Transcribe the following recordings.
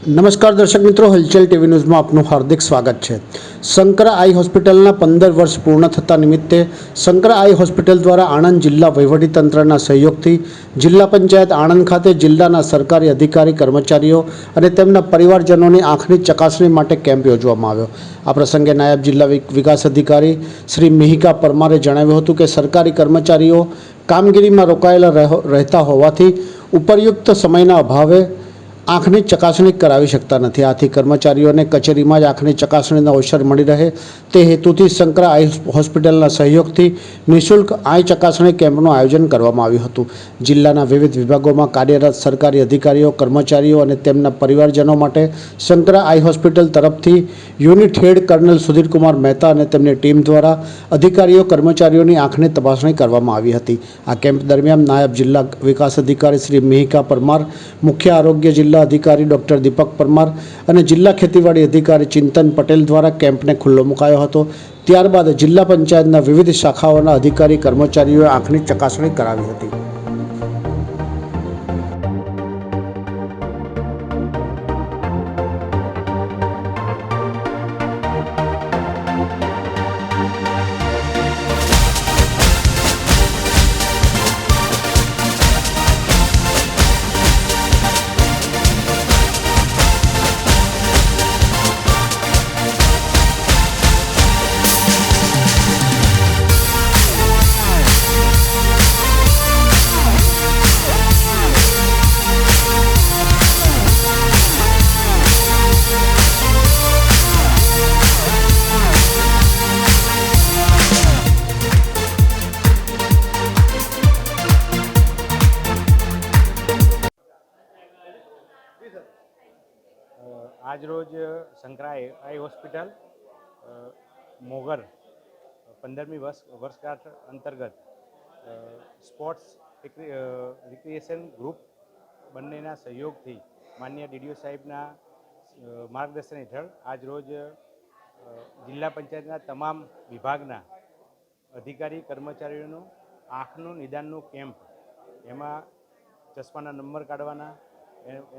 નમસ્કાર દર્શક મિત્રો, હલચલ ટીવી ન્યૂઝમાં આપનું હાર્દિક સ્વાગત છે। શંકરા આઈ હોસ્પિટલના 15 વર્ષ પૂર્ણ થતા નિમિત્તે શંકરા આઈ હોસ્પિટલ દ્વારા આણંદ જિલ્લા વહીવટીતંત્રના સહયોગથી જિલ્લા પંચાયત આણંદ ખાતે જિલ્લાના સરકારી અધિકારી કર્મચારીઓ અને તેમના પરિવારજનોની આંખની ચકાસણી માટે કેમ્પ યોજવામાં આવ્યો। આ પ્રસંગે નાયબ જિલ્લા વિકાસ અધિકારી શ્રી મિહિકા પરમારે જણાવ્યું હતું કે સરકારી કર્મચારીઓ કામગીરીમાં રોકાયેલા રહેતા હોવાથી ઉપરયુક્ત સમયના અભાવે આંખની ચકાસણી કરાવી શકતા નથી। આથી કર્મચારીઓને કચેરીમાં જ આંખની ચકાસણીનો અવસર મળી રહે તે હેતુથી શંકરા આઈ હોસ્પિટલના સહયોગથી નિઃશુલ્ક આંખ ચકાસણી કેમ્પનું આયોજન કરવામાં આવ્યું હતું। જિલ્લાના વિવિધ વિભાગોમાં કાર્યરત સરકારી અધિકારીઓ, કર્મચારીઓ અને તેમના પરિવારજનો માટે શંકરા આઈ હોસ્પિટલ તરફથી યુનિટ હેડ કર્નલ સુધીરકુમાર મહેતા અને તેમની ટીમ દ્વારા અધિકારીઓ કર્મચારીઓની આંખની તપાસણી કરવામાં આવી હતી। આ કેમ્પ દરમિયાન નાયબ જિલ્લા વિકાસ અધિકારી શ્રી મિહિકા પરમાર, મુખ્ય આરોગ્ય જિલ્લા अधिकारी डॉक्टर दीपक परमार અને જિલ્લા ખેતીવાડી અધિકારી ચિંતન પટેલ દ્વારા કેમ્પને ખુલ્લો મુકાયો હતો। ત્યારબાદ જિલ્લા પંચાયતના વિવિધ શાખાઓના અધિકારી કર્મચારીઓએ આંખની ચકાસણી કરાવી હતી। आज रोज शंकरा आई हॉस्पिटल मोगर 15મી વર્ષગાંઠ અંતર્ગત સ્પોર્ટ્સ રિક્રિએશન ગ્રુપ બંનેના સહયોગથી માનનીય ડીડીઓ સાહેબના માર્ગદર્શન હેઠળ આજ રોજ જિલ્લા પંચાયતના તમામ વિભાગના અધિકારી કર્મચારીઓનું આંખનું નિદાનનું કેમ્પ, એમાં ચશ્માના નંબર કાઢવાના,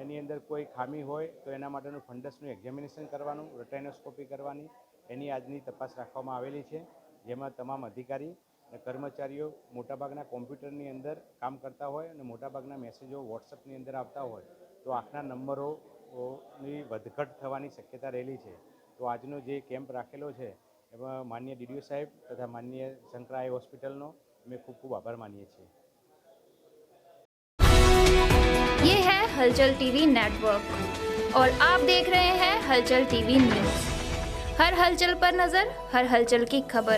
એની અંદર કોઈ ખામી હોય તો એના માટેનું ફંડસનું એક્ઝામિનેશન કરવાનું, રેટિનોસ્કોપી કરવાની, એની આજની તપાસ રાખવામાં આવેલી છે। જેમાં તમામ અધિકારી અને કર્મચારીઓ મોટાભાગના કોમ્પ્યુટરની અંદર કામ કરતા હોય અને મોટાભાગના મેસેજો વોટ્સઅપની અંદર આવતા હોય તો આંખના નંબરોની વધઘટ થવાની શક્યતા રહેલી છે। તો આજનો જે કેમ્પ રાખેલો છે એમાં માનનીય ડીડીઓ સાહેબ તથા માનનીય શંકરા આઈ હોસ્પિટલનો અમે ખૂબ ખૂબ આભાર માનીએ છીએ। ये है हलचल टीवी नेटवर्क और आप देख रहे हैं हलचल टीवी न्यूज़। हर हलचल पर नज़र, हर हलचल की खबर।